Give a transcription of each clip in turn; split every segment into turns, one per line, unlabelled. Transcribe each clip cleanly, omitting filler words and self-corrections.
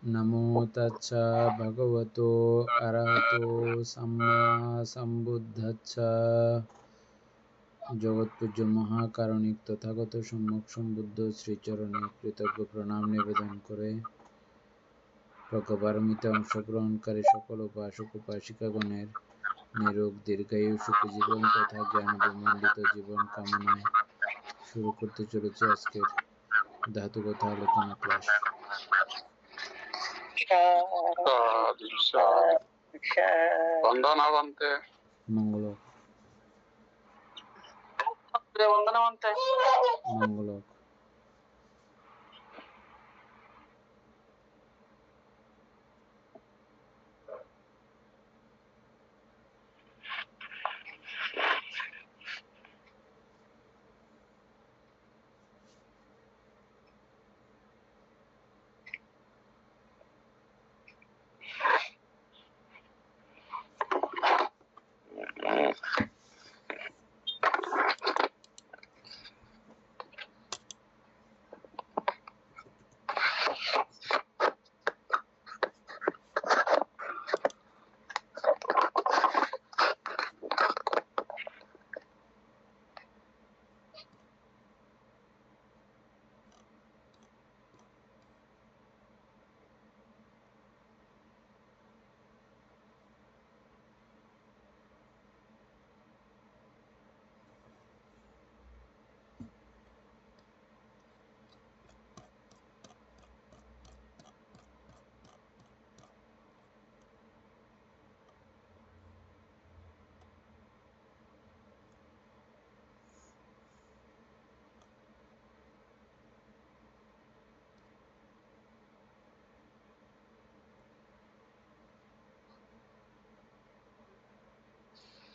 নমো তচ্ছা ভগবতো অরহতো সম্মা সম্বুদ্ধচ্ছা। জগৎপূজ্য মহাকারণিক তথাগত সম্যক সম্বুদ্ধ শ্রীচরণে কৃতজ্ঞ প্রণাম নিবেদন করে প্রজ্ঞাপারমিতে অংশগ্রহণকারী সকল উপাসক উপাসিকাগণের নিরোগ দীর্ঘায়ু সুখী জীবন তথা জ্ঞান বিমণ্ডিত জীবন কামনায় শুরু করতে চলেছে আজকের ধাতু কথা আলোচনা ক্লাস। মঙ্গল মঙ্গল।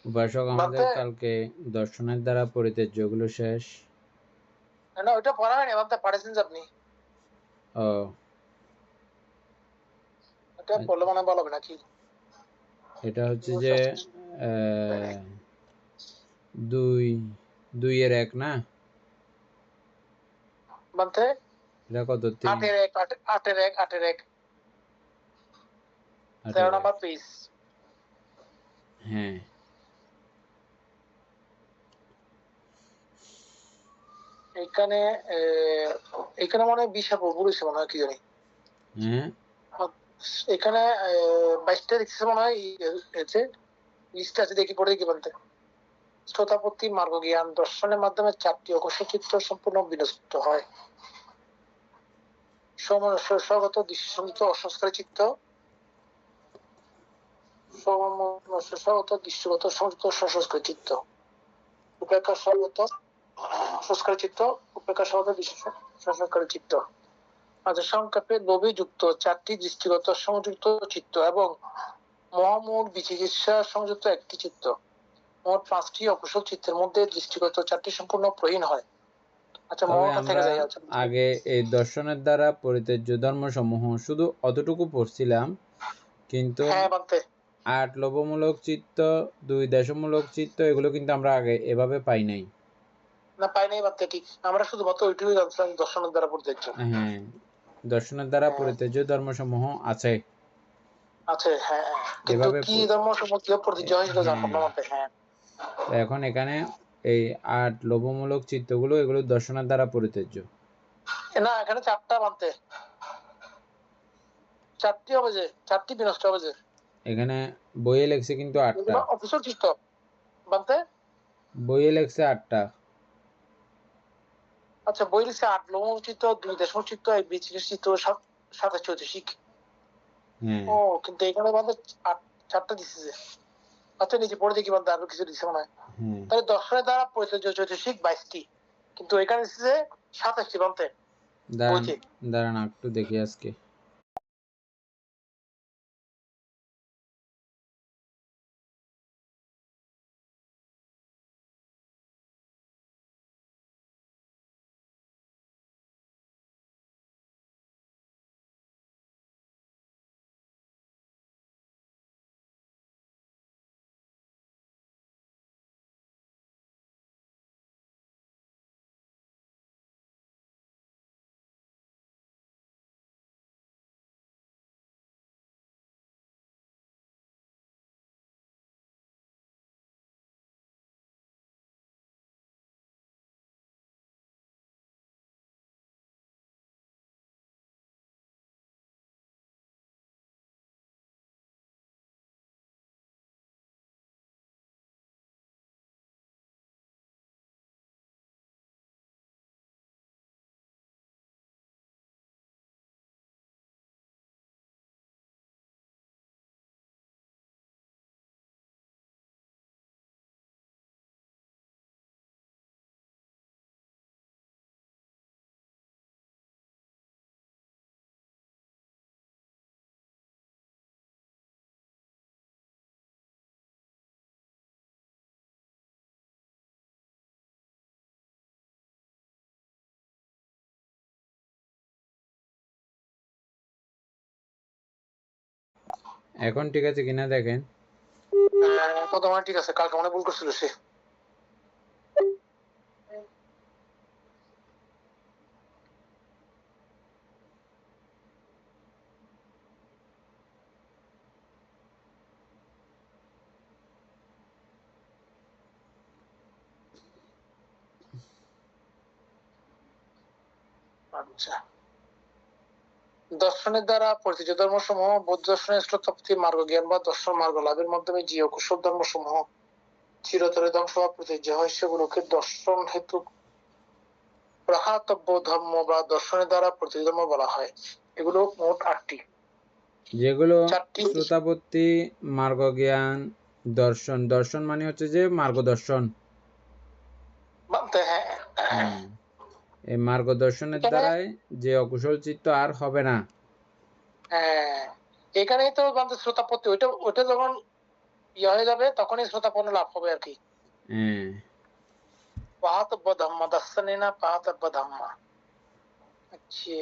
উপাসক আমাদের কালকে দর্শনের দ্বারা পরিত্যাজ্যগুলো শেষ।
না ওটা পড়া হয়নি, ভাবতে পারেছেন যে আপনি।
ও
এটা পড়লে মনে বলবে নাকি?
এটা হচ্ছে যে 2-2-1 না?
বানতে
এটা কত?
8-1 13 নাম্বার পেজ।
হ্যাঁ,
এখানে এখানে মনে হয় 20 বলেছে মনে হয়, কি জানি।
হ্যাঁ,
এখানে 22টা লিখছে মনে হয়, লিস্ট আছে, দেখি পড়ে দেখি বলতে। শ্রোতাপত্তি মার্গ জ্ঞান দর্শনের মাধ্যমে 4টি অকস্মাৎ চিত্ত সম্পূর্ণ বিনষ্ট হয়। স্বগত দৃশ্যসংযুক্ত অসংস্কারী চিত্ত, স্বগত দৃশ্যগত সংযুক্ত সংস্কারী চিত্ত, উপেক্ষা স্বগত সংস্কারী চিত্ত, উপেক্ষা স্বগত দৃশ্য সংস্কারী চিত্ত। আচ্ছা, সংক্ষেপে লোভে যুক্ত 4টি দৃষ্টিগত সংযুক্ত চিত্ত এবং মহামূল বিচিকিৎসা সংযুক্ত 1টি চিত্ত, মোট 5টি অকুশল চিত্তের মধ্যে দৃষ্টিগত 4টি সম্পূর্ণ প্রহীন হয়। আচ্ছা,
আমরা আগে এই দর্শনের দ্বারা পরিত্যাজ্য ধর্মসমূহ শুধু অতটুকু পড়ছিলাম, কিন্তু 8 লোভমূলক চিত্ত, 2 দেশমূলক চিত্ত, এগুলো কিন্তু আমরা আগে এভাবে পাই নাই।
না, পাই নাই বাদ, ঠিক। আমরা শুধুমাত্র ওইটুকুই জানছিলাম দর্শনের দ্বারা পরিত্যাজ্য।
হ্যাঁ, দর্শনের দ্বারা পরিত্যাজ্য ধর্মসমূহ আছে।
হ্যাঁ, কিন্তু কি ধর্মসমূহ কি পরিত্যাজ্য হয় সেটা জানতাম না। হ্যাঁ,
এখন এখানে এই 8 লোভমূলক চিত্তগুলো, এগুলো দর্শনের দ্বারা পরিত্যাজ্য
না। এখানে 4টা মানতে, 4টি হবে যে, 4টি বিনষ্ট হবে যে।
এখানে বইয়ে লেখছে কিন্তু 8টা।
অকুশল চিত্ত মানতে
বইয়ে লেখছে 8টা।
আচ্ছা, বই লিখছে 8 লোভমূলক চিত্ত, 2 দেশমূলক চিত্ত, 1 বিচিকিৎসা চিত্ত, 27 চৈতসিক। ও, কিন্তু এখানে বাদে 4টা দিচ্ছে যে। আচ্ছা, নিচে পড়ে দেখি বাদে আরো কিছু দিচ্ছে মনে হয়। তাহলে দর্শনের দ্বারা পরিত্যাজ্য চৈতসিক 22টি, কিন্তু এখানে দিচ্ছে 27টি বানতে।
দাঁড়ান একটু দেখি আজকে। এখন ঠিক আছে কিনা দেখেন।
কত মানে ঠিক আছে, কালকে মনে ভুল করছিল সে। আচ্ছা, দর্শনের দ্বারা পরিচিত ধর্মসমূহ বৌদ্ধ দর্শনের শ্রোতাপতি মার্গ জ্ঞান বা দর্শন মার্গ লাভের মাধ্যমে যে অকুশল ধর্মসমূহ চিরতরে ধ্বংস বা প্রতিজ্ঞ হয় সেগুলোকে দর্শন হেতু প্রহাতব্য ধর্ম বা দর্শনের দ্বারা প্রতিষ্ঠিত ধর্ম বলা হয়। এগুলো মোট 8টি,
যেগুলো
4টি
শ্রোতাপত্তি মার্গ জ্ঞান দর্শন। দর্শন মানে হচ্ছে যে মার্গদর্শন।
হ্যাঁ,
এই মার্গদর্শনের দ্বারাই যে অকুশল চিত্ত আর হবে না।
এখানেই তো বান্ধব শ্রোতাপত্তি, ওইটা যখন ইয়ে হয়ে যাবে তখনই শ্রোতাপন্ন লাভ হবে আর কি। পাহাতব্য ধম্ম দর্শনে না পাহাতব্য ধম্ম। আচ্ছা,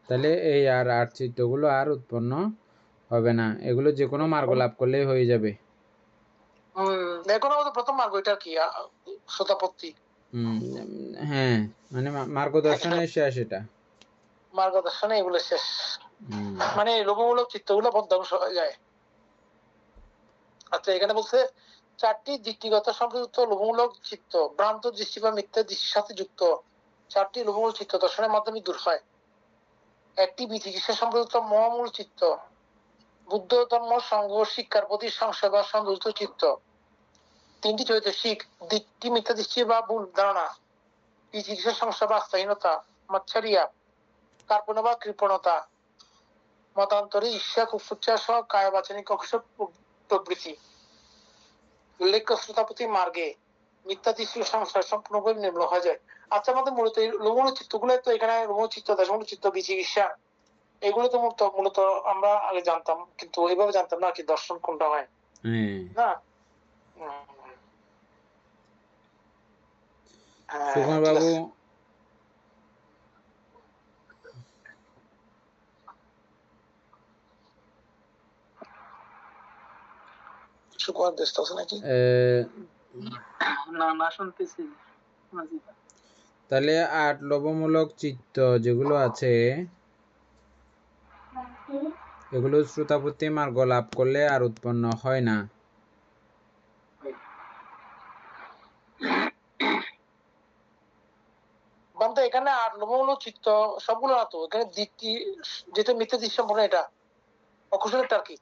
তাহলে এই আর 8 চিত্তগুলো আর উৎপন্ন হবে না, এগুলো যে কোনো মার্গ লাভ করলেই হয়ে যাবে।
এখন আমাদের প্রথম মার্গ এটা কি শ্রোতাপত্তি।
হ্যাঁ, মানে মার্গদর্শনের শেষ, এটা
মার্গদর্শনে এগুলো শেষ, মানে লোভমূলক চিত্তগুলো ধ্বংস হয়ে যায়। আচ্ছা, এখানে বলছে 4টি দৃষ্টিগত সম্পর্কিত লোভমূলক চিত্ত ভ্রান্ত দৃষ্টি বা মিথ্যা দৃষ্টির সাথে যুক্ত 4টি লোভমূলক চিত্ত দর্শনের মাধ্যমে দূর হয়। 1টি বিচিকিৎসা সম্পর্কিত মোহমূল চিত্ত বুদ্ধ ধর্ম সংঘ শিক্ষার প্রতি সংশয় বা সংযুক্ত চিত্ত। 3টি চৈতসিক দিকটি মিথ্যা দৃষ্টি বা ভুল ধারণা বিচিকিৎসা সমস্যা বা আস্থাহীনতা মাচ্ছারিয়া কার্পণ্য বা কৃপণতা মতান্তরে ঈর্ষা কুচ্ছা সহ কায় বাচনিক অকুশল প্রবৃত্তি। উল্লেখ্য শ্রোতাপতি মার্গে মিথ্যা দৃষ্টির সংসার সম্পূর্ণভাবে নির্মূল হয়ে যায়। আচ্ছা, আমাদের মূলত এই লোমূল চিত্তগুলো তো এখানে লোমূল চিত্ত দশমূল চিত্ত বিচিকিৎসা এগুলো তো মূলত আমরা আগে জানতাম, কিন্তু ওইভাবে জানতাম না কি দর্শন কোনটা হয় না।
সুকুমার বাবু,
সুকুমার ব্যস্ত আছে নাকি? না শুনতেছি।
তাহলে 8 লোভমূলক চিত্ত যেগুলো আছে এগুলো শ্রোতাপত্তি মার্গ লাভ করলে আর উৎপন্ন হয় না।
এখানে 8 লোভমূলক চিত্ত সবগুলো না তো, এখানে দিকটি যেটা মিথ্যা দৃষ্টি সম্পূর্ণ এটা অকুশলেরটা কি?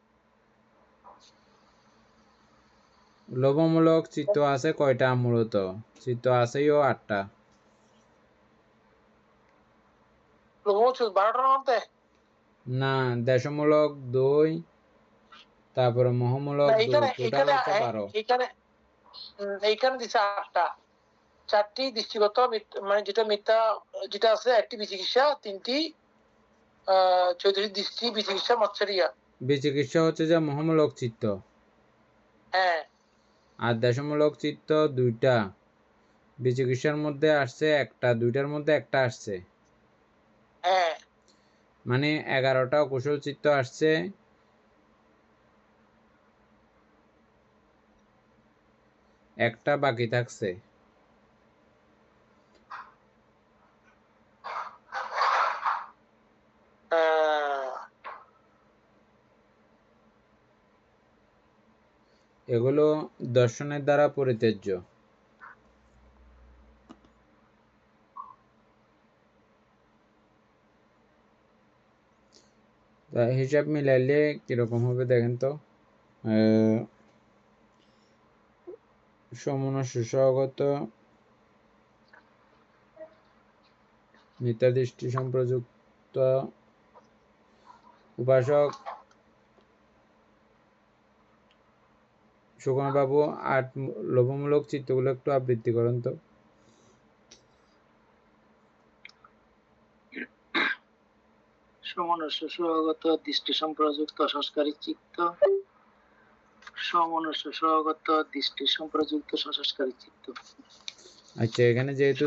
লোভমূলক চিত্ত আছে কয়টা? মূলত চিত্ত আছে 8টা।
লোভমূলক 12টার মধ্যে
না, দেশমূলক 2, তারপরে মোহমূলক 2, টোটাল হচ্ছে 12।
এইখানে দিচ্ছে 8টা, 4টি দৃষ্টিগত মানে যেটা মিথ্যা যেটা আছে, 1টি বিচিকিৎসা, 3টি চৌধুরী দৃষ্টি বিচিকিৎসা মাচ্ছারিয়া।
বিচিকিৎসা হচ্ছে যে মোহমূলক চিত্ত। আর দেশমূলক চিত্ত 2টা, বিচিকিৎসার মধ্যে আসছে 1টা, 2টার মধ্যে 1টা আসছে, মানে 11টা কুশল চিত্ত আসছে, 1টা বাকি থাকছে। এগুলো দর্শনের দ্বারা পরিত্যাজ্য। হিসাব মিলাইলে কিরকম হবে দেখেন তো। সমনস্য সহগত মিথ্যা দৃষ্টি সম্প্রযুক্ত উপাসক। সুকুমার বাবু, 8 লোভমূলক চিত্তগুলো একটু আবৃত্তি করেন তো।
সমনস্য সহগত দৃষ্টি সম্প্রযুক্ত সংস্কারী চিত্ত, সমনস্য সহগত দৃষ্টি সম্প্রযুক্ত সংস্কারী চিত্ত।
আচ্ছা, এখানে যেহেতু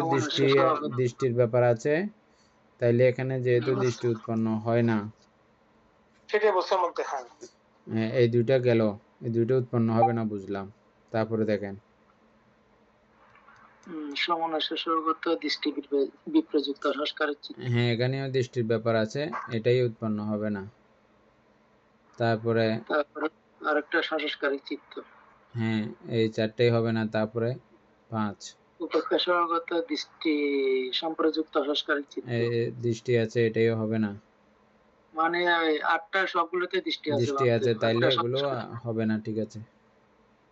দৃষ্টির ব্যাপার আছে, তাইলে এখানে যেহেতু দৃষ্টি উৎপন্ন হয় না,
সেটাই বলছে মধ্যে। হ্যাঁ,
এই দুইটা গেল, এই দুইটা উৎপন্ন হবে না বুঝলাম। তারপরে দেখেন
সমনস্য সর্বত্র দৃষ্টি বিপ্রযুক্ত সংস্কারের চিত্ত।
হ্যাঁ, এখানেও দৃষ্টির ব্যাপার আছে, এটাই উৎপন্ন হবে না। তারপরে
আরেকটা সংস্কারের চিত্ত।
হ্যাঁ, এই চারটেই হবে না। তারপরে 5
উপেক্ষাসহগত দৃষ্টি সম্প্রযুক্ত সংস্কারের চিত্ত।
এই দৃষ্টি আছে, এটাইও হবে না।
মানে 8টা সবগুলোতে দৃষ্টি আছে।
দৃষ্টি আছে, তাইলে এগুলো হবে না। ঠিক আছে,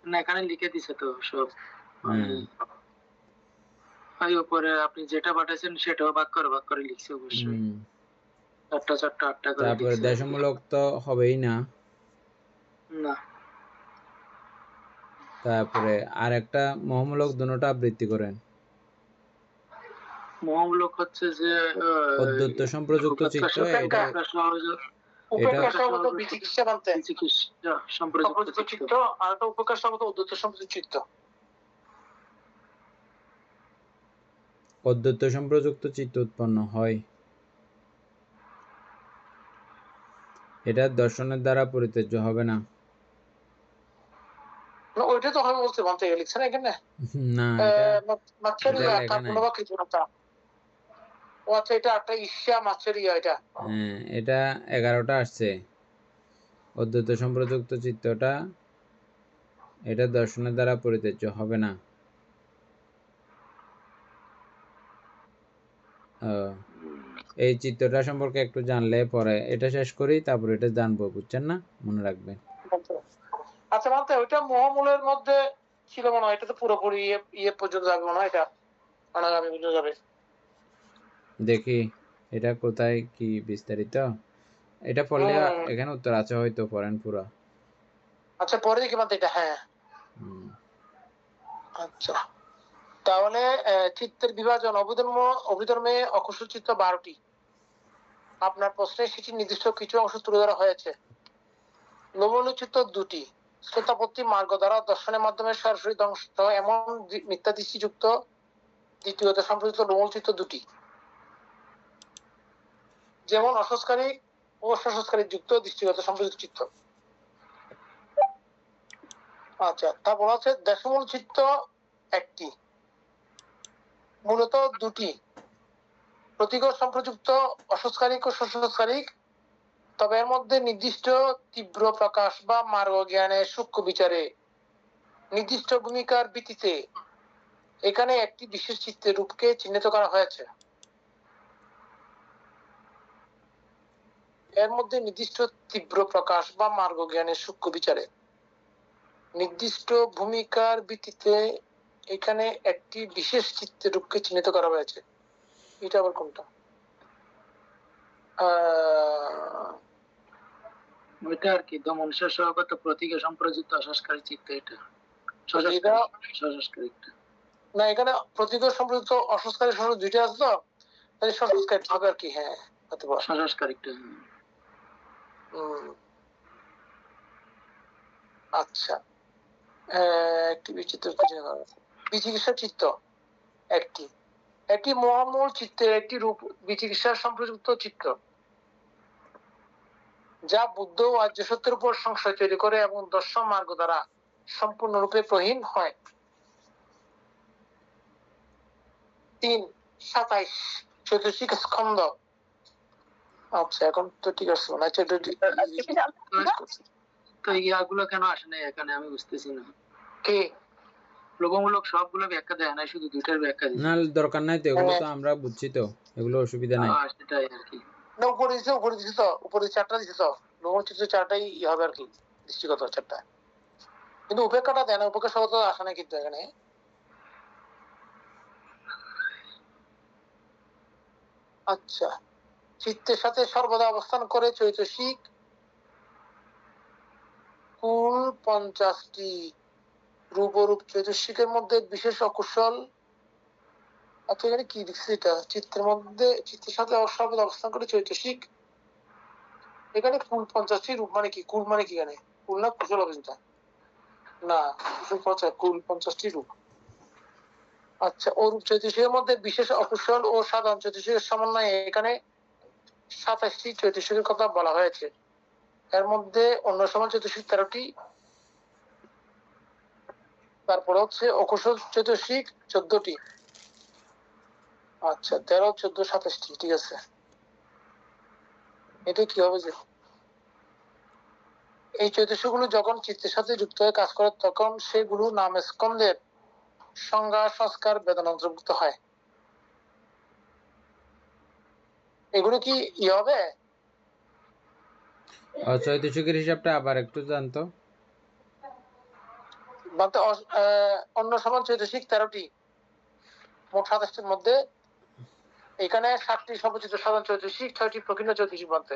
না এখানে লিখে দিছে তো সব।
হ্যাঁ,
উপরে আপনি যেটা পাঠাইছেন সেটাও ভাগ করে লিখছে অবশ্যই। 4টা 4টা 8টা করে
তারপরে
লিখছে।
দেশমূলক তো হবেই না।
না,
তারপরে আর একটা মহমূলক দুটোটা আবৃত্তি করেন।
মহামূলক হচ্ছে যে
অদ্বৈত সম্প্রযুক্ত চিত্ত, এটা
উপেক্ষাসহগত বিচিকিৎসা মানতে বিচিকিৎসা সম্প্রযুক্ত চিত্ত, আর একটা উপেক্ষাসহগত অদ্বৈত সম্প্রযুক্ত চিত্ত।
অদ্বৈত সম্প্রযুক্ত চিত্ত উৎপন্ন হয়, এটা দর্শনের দ্বারা পরিত্যাজ্য হবে না।
ওইটা তো হবে বলতে মানতে লিখছে না এখানে।
না,
মাছেরিয়া কাপড়বা কিছু না তা। ও আচ্ছা, এটা একটা ঈর্ষা মাছেরিয়া এটা।
হ্যাঁ, এটা 11টা আসছে। অদ্বৈত সম্প্রযুক্ত চিত্তটা, এটা দর্শনের দ্বারা পরিত্যাজ্য হবে না। এই চিত্রটা সম্পর্কে একটু জানলে পরে এটা শেষ করি, তারপর এটা জানবো, বুঝছেন না? মনে রাখবেন।
আচ্ছা মানতে ওইটা মহামূলের মধ্যে ছিল মনে হয়, এটা তো পুরোপুরি ইয়ে পর্যন্ত যাবে মনে হয়, এটা অনাগামী পর্যন্ত যাবে।
দেখি এটা কোথায় কি বিস্তারিত, এটা পড়লে এখানে উত্তর আছে হয়তো, পড়েন পুরো।
আচ্ছা পরে দেখি মানতে এটা। হ্যাঁ, আচ্ছা তাহলে চিত্তের বিভাজন অভিধর্মে অকুশল চিত্ত 12টি। আপনার প্রশ্নে সেটি নির্দিষ্ট কিছু অংশ তুলে ধরা হয়েছে। লোভনীয় চিত্ত 2টি। শ্রোতাপত্তি মার্গ দ্বারা দর্শনের মাধ্যমে সরাসরি ধ্বংস এমন মিথ্যা দৃষ্টিযুক্ত দ্বিতীয়ত সম্প্রযুক্ত লোভনীয় চিত্ত 2টি, যেমন অসংস্কারী ও সংস্কারী যুক্ত দৃষ্টিগত সম্প্রযুক্ত চিত্ত। আচ্ছা, তা বলা হচ্ছে দেশমূল চিত্ত 1টি, মূলত 2টি, প্রতিগত সম্প্রযুক্ত অসংস্কারিক ও সংস্কারিক। তবে এর মধ্যে নির্দিষ্ট তীব্র প্রকাশ বা মার্গ জ্ঞানের সূক্ষ্ম বিচারে নির্দিষ্ট ভূমিকার ভিত্তিতে এখানে একটি বিশেষ চিত্তের রূপকে চিহ্নিত করা হয়েছে। এর মধ্যে নির্দিষ্ট তীব্র প্রকাশ বা মার্গ জ্ঞানের সূক্ষ্ম বিচারে নির্দিষ্ট ভূমিকার ভিত্তিতে এখানে একটি বিশেষ চিত্তের রূপকে চিহ্নিত করা হয়েছে। এটা আবার কোনটা? ওইটা আর কি দমন সহগত প্রতীক সম্প্রযুক্ত অসংস্কারী চিত্ত। এটা সংস্কারিকটা না, এখানে প্রতীক সম্প্রযুক্ত অসংস্কারী সংস্কার 2টা আছে তো, তাই সংস্কারিক হবে আর কি। হ্যাঁ, হতে পারে সংস্কারিকটা। আচ্ছা, একটি বিচিকিৎসা চিত্ত 1টি, একটি মহামূল চিত্তের একটি রূপ বিচিকিৎসা সম্প্রযুক্ত চিত্ত, যা বুদ্ধ ও আর্য সত্যের উপর সংশয় তৈরি করে এবং দর্শন মার্গ দ্বারা সম্পূর্ণরূপে প্রহীন হয়। 3 27 চতুর্থিক স্কন্ধ। আচ্ছা, এখন তো ঠিক আছে। আচ্ছা, তো ইয়াগুলো কেন আসে না এখানে আমি বুঝতেছি না। কি লোভমূলক সবগুলো ব্যাখ্যা দেয় না, শুধু 2টার ব্যাখ্যা দিচ্ছে।
না, দরকার নাই তো, এগুলো তো আমরা বুঝছি তো, এগুলো অসুবিধা নাই।
সেটাই আর কি। না, উপরে দিছে তো, উপরে 4টা দিছে তো, লোভমূল চিত্র 4টাই হবে আর কি, দৃষ্টিগত 4টা। কিন্তু উপেক্ষাটা দেয় না, উপেক্ষা সহগত আসে না কিন্তু এখানে। আচ্ছা, চিত্তের সাথে সর্বদা অবস্থান করে চৈতসিক কুল 50টি রূপরূপ চৈতসিকের মধ্যে বিশেষ অকুশল। আচ্ছা, এখানে কি লিখছে? এটা চিত্তের মধ্যে চিত্তের সাথে সর্বদা অবস্থান করে চৈতসিক, এখানে কুল 50টি রূপ মানে কি? কুল মানে কি? এখানে কুল না কুশল অভিজ্ঞতা না, কুল 50টি রূপ। আচ্ছা, ও রূপ চৈতসিকের মধ্যে বিশেষ অকুশল ও সাধারণ চৈতসিকের সমন্বয়ে এখানে 27টি চৈতসিকের কথা বলা হয়েছে। এর মধ্যে অন্য সমান চতুর্শিক 13টি, তারপর হচ্ছে অকুশল চতুর্শিক 14টি। আচ্ছা, 13, 14, 27টি, ঠিক আছে। এটা কি হবে যে এই চতুর্শগুলো যখন চিত্তের সাথে যুক্ত হয়ে কাজ করে তখন সেগুলো নাম স্কন্ধের সংজ্ঞা সংস্কার বেদনা অন্তর্ভুক্ত হয়। এগুলো কি হবে?
চৈতসিকের হিসাবটা আবার একটু জানতো।
অন্য সমান চৈতসিক 13টি, মোট 27টির মধ্যে এখানে 7টি সর্বচিত্ত সাধারণ চৈতসিক, 6টি প্রকীর্ণ চৈতসিক বলতে।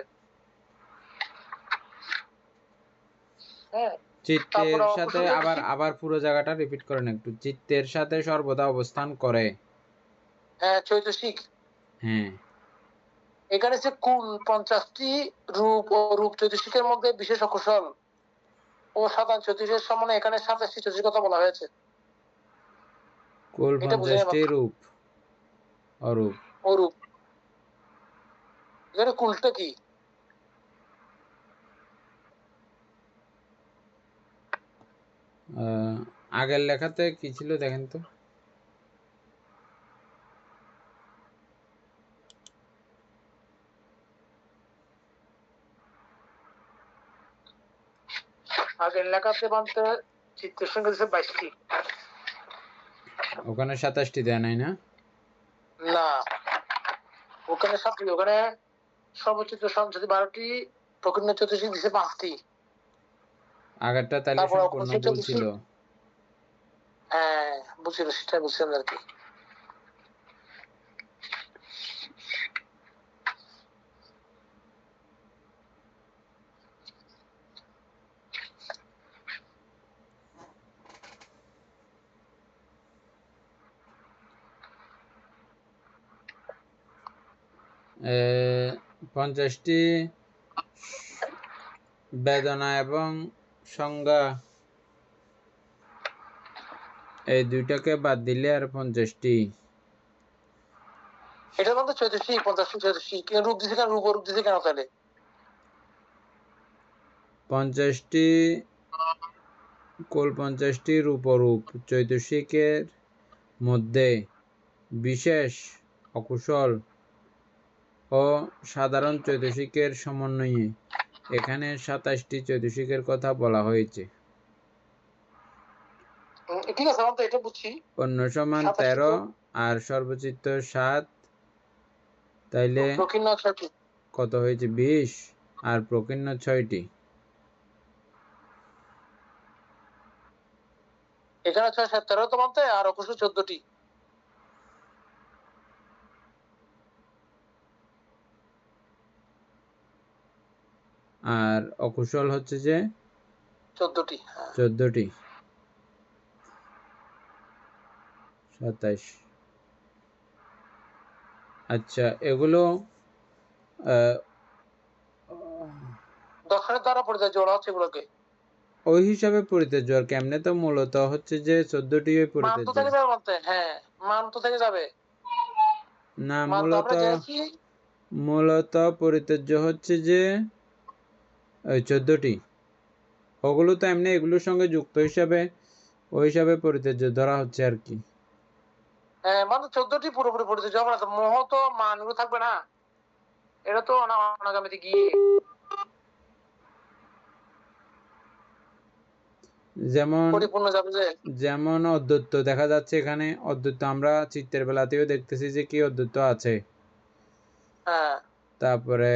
হ্যাঁ,
চিত্তের সাথে আবার পুরো জায়গাটা রিপিট করেন একটু। চিত্তের সাথে সর্বদা অবস্থান করে
চৈতসিক।
হ্যাঁ,
এখানে যে কুল 50টি রূপ ও রূপ চৈতসিকের মধ্যে বিশেষ অকুশল ও সাধারণ চৈতসিকের সমানে এখানে 27টি চৈতসিক কথা বলা হয়েছে।
কুল 50টি রূপ অরূপ।
অরূপ। এখানে কুলটা কি?
আগের লেখাতে কি ছিল দেখেন তো।
আগের লেখাতে বলতে চিত্তের সঙ্গে দিচ্ছে 22টি।
ওখানে 27টি দেয় নাই না?
না, ওখানে 7টি। ওখানে সর্বচিত্ত সংযুতি 12টি, প্রকীর্ণ চতুর্শিক দিচ্ছে 5টি।
আগেরটা তাহলে সম্পূর্ণ ভুল ছিল।
হ্যাঁ, বুঝছিল, সেটা বুঝছেন আর কি।
এ 50টি বেদনা এবং সংজ্ঞা, এই দুইটাকে বাদ দিলে আর 50টি।
এটা মধ্যে চৈতসিক 50টি চৈতসিক, রূপ দিছে কেন? রূপ দিছে কেন তাহলে?
50টি কুল 50টি রূপরূপ চৈতসিকের মধ্যে বিশেষ অকুশল ও সাধারণ চৈতসিকের সমন্বয়ে এখানে 27টি চৈতসিকের কথা বলা হয়েছে।
ঠিক আছে, আমরা এটা বুঝছি।
অন্য সমান 13 আর সর্বচিত্ত 7, তাইলে কত হয়েছে? 20 আর প্রকীর্ণ 6টি।
এখানে 6, 7, 13 তো বলতে, আর অকুশল 14টি।
আর অকুশল হচ্ছে যে
14টি।
14টি, 27। আচ্ছা, এগুলো
দর্শনের দ্বারা পরিচয় জোড়া হচ্ছে এগুলোকে
ওই হিসাবে পরিত্যাজ্য। আর কেমনে? তো মূলত হচ্ছে যে 14টি পরিত্যাজ্য।
থেকে যাবে বলতে। হ্যাঁ, মান তো থেকে যাবে
না, মূলত পরিত্যাজ্য হচ্ছে যে ওই 14টি। ওগুলো তো এমনি এগুলোর সঙ্গে যুক্ত হিসাবে ওই হিসাবে পরিত্যাজ্য ধরা হচ্ছে আর কি।
হ্যাঁ, মানে 14টি পুরোপুরি পরিত্যাজ্য হবে না তো। মোহ তো মানগুলো থাকবে না, এটা তো অনাগামীতে গিয়ে
যেমন অদ্বৈত দেখা যাচ্ছে এখানে। অদ্বৈত আমরা চিত্তের বেলাতেও দেখতেছি যে কি অদ্বৈত আছে। তারপরে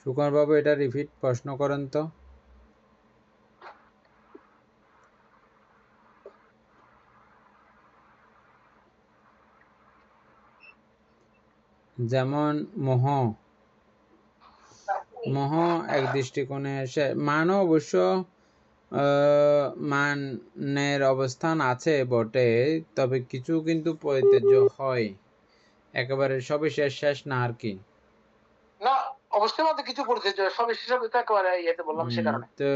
সুকুমার বাবু, এটা রিপিট প্রশ্ন করেন তো। যেমন মোহ এক দৃষ্টিকোণে এসে মানও অবশ্য মানের অবস্থান আছে বটে, তবে কিছু কিন্তু পরিত্যাজ্য হয়, একেবারে সবই শেষ না আর কি।
না, অবশ্যই মধ্যে কিছু পরিত্যাজ্য, সবই শেষ হবে তো একেবারে ইয়েতে বললাম সে কারণে।
তো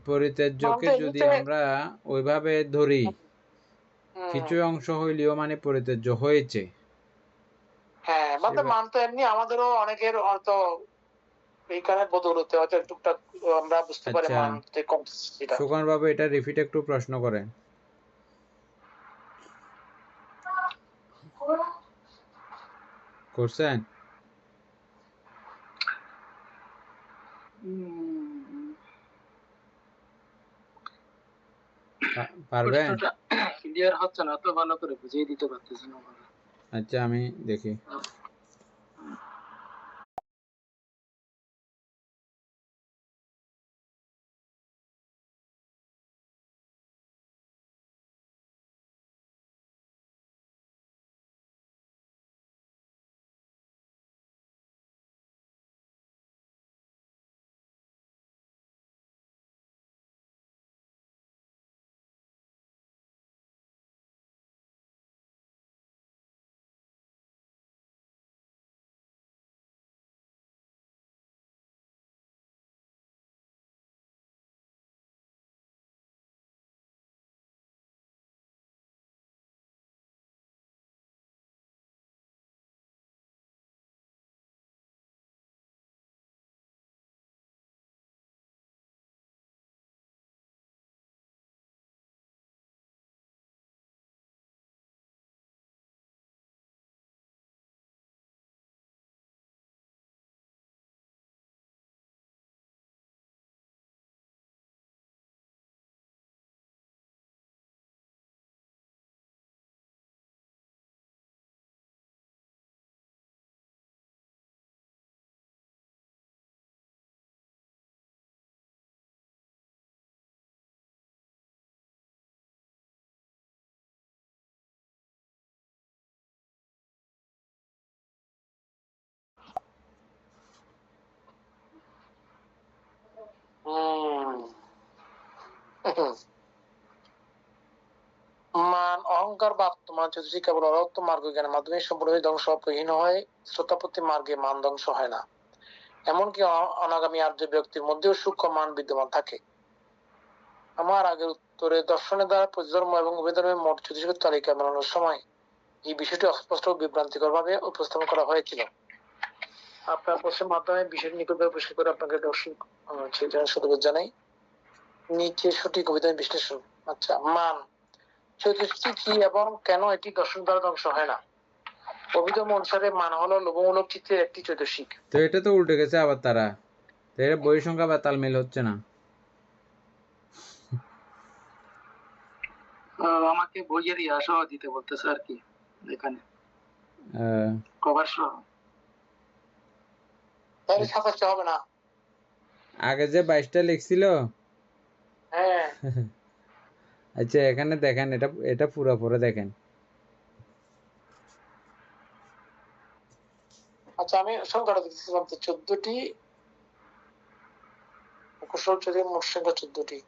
পরিত্যাজ্যকে যদি আমরা ওইভাবে ধরি, কিছু অংশ হইলেও মানে পরিত্যাজ্য হয়েছে।
হ্যাঁ, মানে মান তো এমনি আমাদেরও অনেকের হয়তো এই কারণে বদৌলতে হয়তো টুকটাক আমরা বুঝতে পারি মান যে কমতেছে সেটা।
সুকান বাবু, এটা রিপিট একটু প্রশ্ন করেন। করছেন? পারবেন?
ক্লিয়ার হচ্ছে না, তো ভালো করে বুঝিয়ে দিতে পারতেছি না।
আচ্ছা, আমি দেখি। মান, অহংকার বা আত্মমান যদি কেবল অরত্ব মার্গ জ্ঞানের মাধ্যমে সম্পূর্ণ ধ্বংসহীন হয়, শ্রোতাপত্তি মার্গে মান ধ্বংস হয় না। এমনকি অনাগামী আর্য ব্যক্তির মধ্যেও সূক্ষ্ম মান বিদ্যমান থাকে। আমার আগের উত্তরে দর্শনের দ্বারা প্রতিধর্ম এবং উভয়ধর্মের মোট জ্যোতিষের তালিকা মেলানোর সময় এই বিষয়টি অস্পষ্ট ও বিভ্রান্তিকর ভাবে উপস্থাপন করা হয়েছিল। আপনার প্রশ্নের মাধ্যমে বিষয়টি নিকটভাবে পরিষ্কার করে আপনাকে দর্শন সাধুবাদ জানাই। নিচে সঠিক অভিধান বিশ্লেষণ। আচ্ছা, মান চৈতসিক কি এবং কেন এটি দর্শন দ্বারা ধ্বংস হয় না? অভিধর্ম অনুসারে মান হলো লোভমূলক চিত্তের একটি চৈতসিক। তো এটা তো উল্টে গেছে আবার তারা, তো এটা বই সংখ্যা বা তালমিল হচ্ছে না।
আমাকে বইয়ের সহ দিতে বলতেছে আর কি, এখানে কভার সহ। তাহলে 27টা হবে না?
আগে যে 22টা লিখছিল।
হ্যাঁ।
আচ্ছা, এখানে দেখেন, এটা পুরো পরে দেখেন।
আচ্ছা, আমি সংখ্যাটা দেখতেছিলাম তো 14টি, কুশল চৌধুরী মোট সংখ্যা 14টি।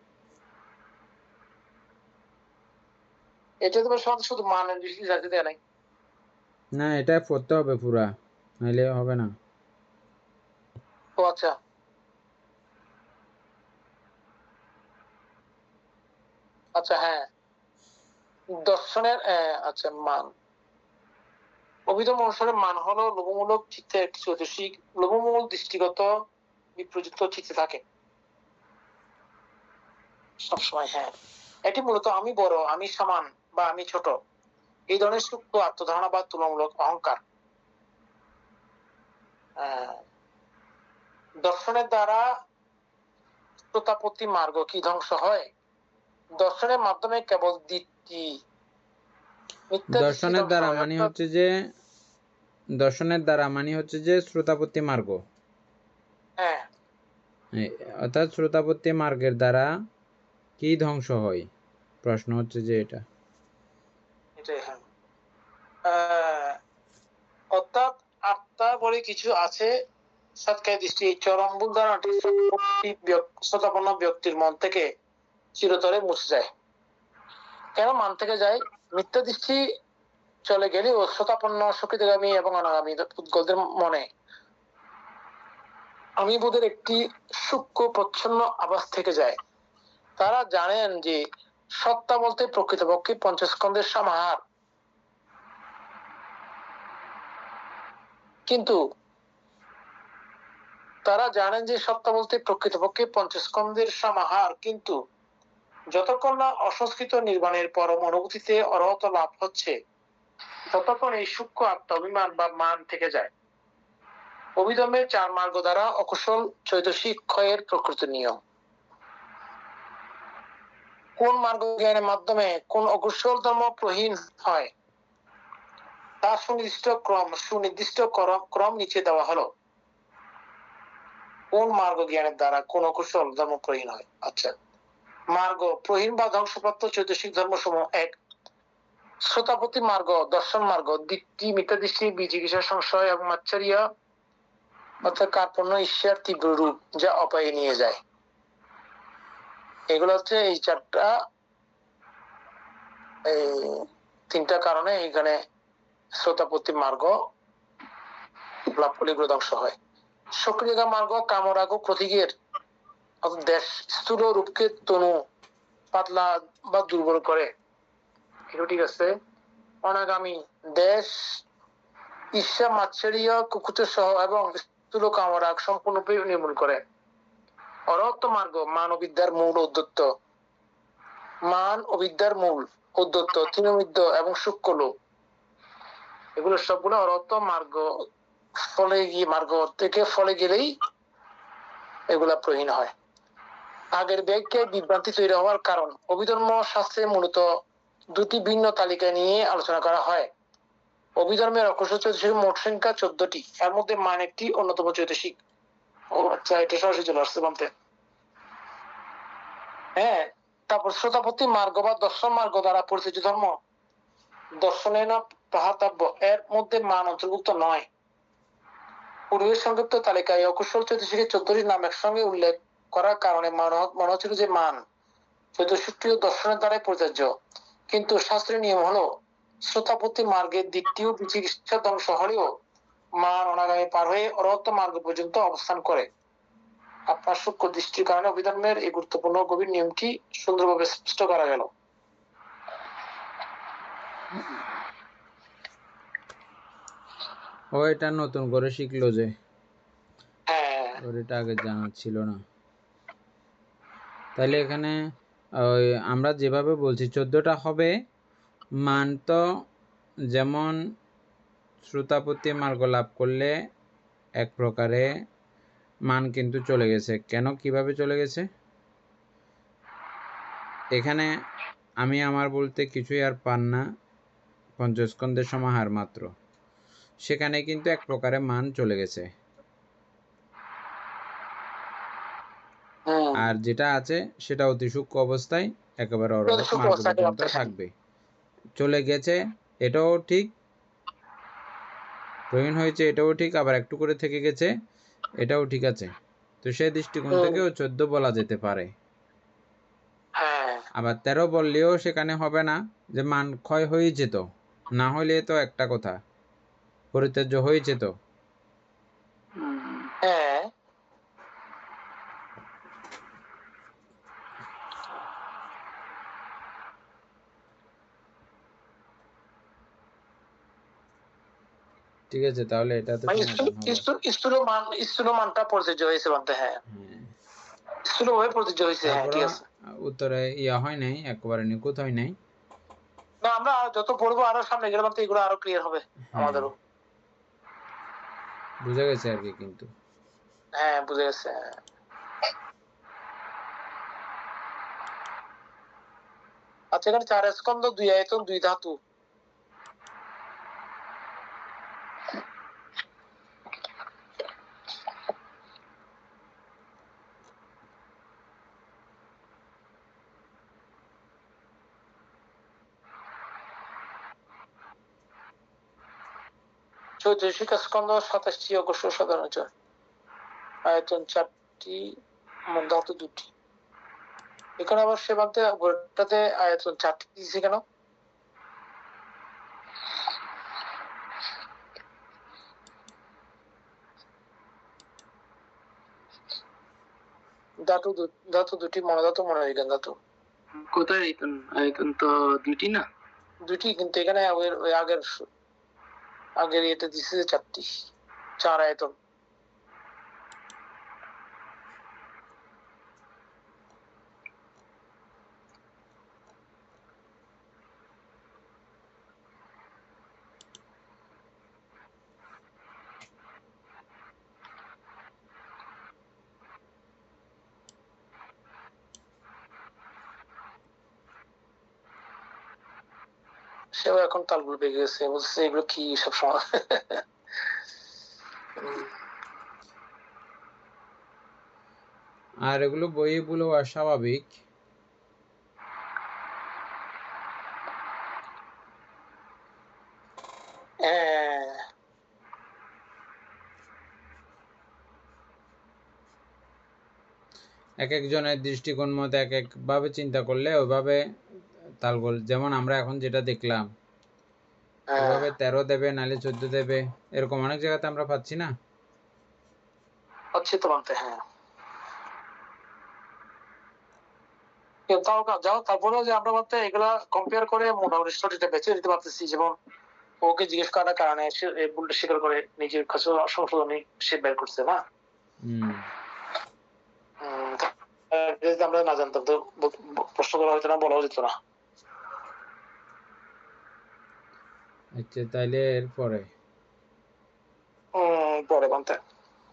এটা তোমার শুধু মানের বিষয় যাতে দেয় নাই।
না, এটা পড়তে হবে পুরা, নাইলে হবে না।
ও আচ্ছা, আচ্ছা, হ্যাঁ, দর্শনের আচ্ছা, মান অভিধর্ম অনুসারে মান হলো লোভমূলক চিত্তের একটি চৈতসিক। লোভমূল দৃষ্টিগত বিপ্রযুক্ত চিত্তে থাকে সবসময়। হ্যাঁ, এটি মূলত আমি বড়, আমি সমান বা আমি ছোট, এই ধরনের সূক্ষ্ম আত্মধারণা বা তুলনামূলক অহংকার। দর্শনের দ্বারা শ্রোতাপত্তি মার্গ কি ধ্বংস হয়? দর্শনের মাধ্যমে কেবল দিকটি,
দর্শনের দ্বারা মানে হচ্ছে যে শ্রোতাপত্তি মার্গ।
হ্যাঁ,
অর্থাৎ শ্রোতাপত্তি মার্গের দ্বারা কি ধ্বংস হয়, প্রশ্ন হচ্ছে যে এটা।
অর্থাৎ আত্মা বলে কিছু আছে, সাতকায় দৃষ্টি এই চরম ভুল ধারণাটি শ্রোতাপন্ন ব্যক্তির মন থেকে চিরতরে মুছে যায়। কেন মান থেকে যায়? মিথ্যা দৃষ্টি চলে গেলে ও শ্রোতাপন্ন সুকৃতগামী এবং অনাগামী পুদ্গলদের মনে আমি বোধের একটি সূক্ষ্ম প্রচ্ছন্ন আভাস থেকে যায়। তারা জানেন যে সত্তা বলতে প্রকৃতপক্ষে পঞ্চস্কন্ধের সমাহার, কিন্তু তারা জানেন যে সত্তা বলতে প্রকৃতপক্ষে পঞ্চস্কন্ধের সমাহার, কিন্তু যতক্ষণ না অসংস্কৃত নির্বাণের পরম অনুভূতিতে অরহত লাভ হচ্ছে ততক্ষণ এই সূক্ষ্ম আত্মা অভিমান বা মান থেকে যায়। অভিধর্মের 4 মার্গ দ্বারা অকুশল চৈতসিক ক্ষয়ের প্রকৃত নিয়ম। কোন মার্গ জ্ঞানের মাধ্যমে কোন অকুশল ধর্ম প্রহীন হয় তার সুনির্দিষ্ট ক্রম নিচে দেওয়া হলো। কোন মার্গ জ্ঞানের দ্বারা কোন অকুশল ধর্ম প্রহীন হয়। আচ্ছা, মার্গ প্রহীন বা ধ্বংসপ্রাপ্ত চৈতসিক ধর্মসমূহ: 1. শ্রোতাপতি মার্গ, দর্শন মার্গ, দৃষ্টি, মিথ্যা দৃষ্টি, বিচিকিৎসা, সংশয় এবং মাচ্ছারিয়া অর্থাৎ কার্পণ্য, ঈর্ষার তীব্র রূপ যা অপায়ে নিয়ে যায়। এগুলো হচ্ছে এই 3টা কারণে এখানে শ্রোতাপতি মার্গ লাভ করলে এগুলো ধ্বংস হয়। সক্রিয় মার্গ কামরাগ ও প্রতীকের দেশ স্থূল রূপকে তনু পাতলা বা দুর্বল করে, এগুলো ঠিক আছে। অনাগামী দেশ ঈর্ষা, মাৎসর্য, কুকুচ সহ এবং স্থূল কামরাগ সম্পূর্ণরূপে নির্মূল করে। অরহত মার্গ মান ও বিদ্যার মূল উদ্যত্ত, মান ও বিদ্যার মূল উদ্যত্ত, তৃণমিদ্য এবং সূক্ষ্ম লোক, এগুলো সবগুলো অরহত মার্গ থেকে ফলে গেলেই এগুলা প্রহীন হয়। আগের ব্যাখ্যায় বিভ্রান্তি তৈরি হওয়ার কারণ: অভিধর্ম শাস্ত্রে মূলত 2টি ভিন্ন তালিকা নিয়ে আলোচনা করা হয়। অভিধর্মের অকুশল চৈতসিক মোট সংখ্যা 14টি, এর মধ্যে মান একটি অন্যতম চৈতসিক। ও আচ্ছা, এটা সরাসরি চলে আসছে বলতে। হ্যাঁ, তারপর শ্রোতাপতি মার্গ বা দর্শন মার্গ দ্বারা পরিচিত ধর্ম দর্শনে না প্রাহতাব্য, এর মধ্যে মান অন্তর্ভুক্ত নয়। পূর্বের সংক্ষিপ্ত তালিকায় অকুশল চৈতসিকের 14টির নাম একসঙ্গে উল্লেখ করার কারণে মনে হচ্ছিল যে মান চৈতসিকটিও দর্শনের দ্বারাই পরিচার্য, কিন্তু শাস্ত্রীয় নিয়ম হলো শ্রোতাপতি মার্গের দিকটিও বিচিকিৎসা ধ্বংস হলেও মান অনাগামী পার হয়ে অরহত মার্গ পর্যন্ত অবস্থান করে। আপনার সূক্ষ্ম দৃষ্টির কারণে অভিধর্মের এই গুরুত্বপূর্ণ গভীর নিয়মটি সুন্দরভাবে স্পষ্ট করা গেল।
ও এটা নতুন করে শিখলো যে,
হ্যাঁ,
ওর এটা আগে জানা ছিল না। তাহলে এখানে আমরা যেভাবে বলছি 14টা হবে। মান তো যেমন শ্রোতাপতি মার্গ লাভ করলে এক প্রকারে মান কিন্তু চলে গেছে। কেন, কিভাবে চলে গেছে? এখানে আমি আমার বলতে কিছুই আর পান না, পঞ্চস্কন্ধের সমাহার মাত্র। সেখানে কিন্তু এক প্রকারে মান চলে গেছে, আর যেটা আছে সেটা অতি সূক্ষ্ম অবস্থায় একেবারে অরহত মার্গ পর্যন্ত থাকবে। চলে গেছে এটাও ঠিক, প্রহীন হয়েছে এটাও ঠিক, আবার একটু করে থেকে গেছে এটাও ঠিক আছে। তো সেই দৃষ্টিকোণ থেকেও 14 বলা যেতে পারে। আবার 13 বললেও সেখানে হবে না, যে মান ক্ষয় হয়ে যেত, না হলে তো একটা কথা, পরিত্যাজ্য হয়ে যেত। ঠিক আছে, তাহলে এটা তো
স্থূল মানটা প্রযোজ্য হয়েছে বলতে। হ্যাঁ, স্থূল ভাবে প্রযোজ্য হয়েছে। হ্যাঁ, ঠিক আছে।
উত্তরে ইয়া হয় নাই, একেবারে নিখুঁত হয় নাই।
না, আমরা যত পড়বো আরো সামনে গেলে তো এগুলো আরো ক্লিয়ার হবে আমাদেরও।
বুঝা গেছে আর কি, কিন্তু
হ্যাঁ, বুঝে গেছে। আচ্ছা, এখানে 4 স্কন্ধ, 2 আয়তন, 2 ধাতু। চৈতসিক স্কন্ধ 27টি অকুশল সাধারণ। আয়তন 4টি, ধাতু 2টি। এখানে আবার সে বাদে ওটাতে আয়তন 4টি দিয়েছে কেন? ধাতু 2টি, মনোধাতু, মনোবিজ্ঞান ধাতু।
কোথায় আয়তন? আয়তন তো 2টি না?
2টি, কিন্তু এখানে ওই আগের ইয়েতে দিছে 4টি, 4 আয়তন। সেও এখন তালগুলো পেয়ে গেছে, বলছে এগুলো কি সব সময়।
আর এগুলো বইয়ে বলে অস্বাভাবিক। এক একজনের দৃষ্টিকোণ মতে এক একভাবে চিন্তা করলে ওইভাবে তালগোল, যেমন আমরা এখন যেটা দেখলাম ওইভাবে 13 দেবে, নাহলে 14 দেবে, এরকম অনেক জায়গাতে আমরা পাচ্ছি না।
পাচ্ছি তো মানতে, হ্যাঁ। তারপরে যে আমরা বলতে এগুলা কম্পেয়ার করে মোটামুটি সঠিকটা বেছে দিতে পারতেছি। যেমন ওকে জিজ্ঞেস করার কারণে সে ভুলটা স্বীকার করে নিজের কাছে সংশোধনী সে বের করছে না। যদি আমরা না জানতাম তো প্রশ্ন করা হতো না, বলা যেত না।
আচ্ছা, তাইলে এরপরে
পরে বলতে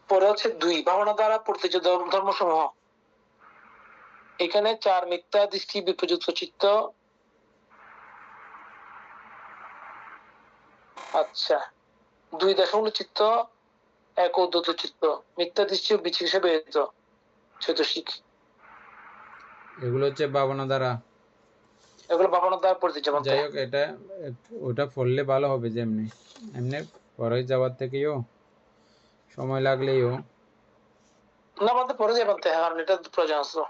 পরে হচ্ছে 2 ভাবনা দ্বারা প্রতীচ্য ধর্মসমূহ। এখানে 4 মিথ্যা দৃষ্টি, বিপর্যুক্ত চিত্ত। আচ্ছা, 2 দেশমূলক চিত্ত, 1 উদ্ধত চিত্ত, মিথ্যা দৃষ্টি ও বিচিকিৎসা ব্যতীত চৈতসিক।
এগুলো হচ্ছে ভাবনা দ্বারা,
এগুলো ভাবনা দ্বারা প্রতীচ্য।
যাই হোক, এটা ওটা পড়লে ভালো হবে, যেমনি এমনি পরে যাওয়ার থেকেও সময় লাগলেও
না বলতে পরে যাই বলতে, কারণ এটা প্রয়োজন আছে।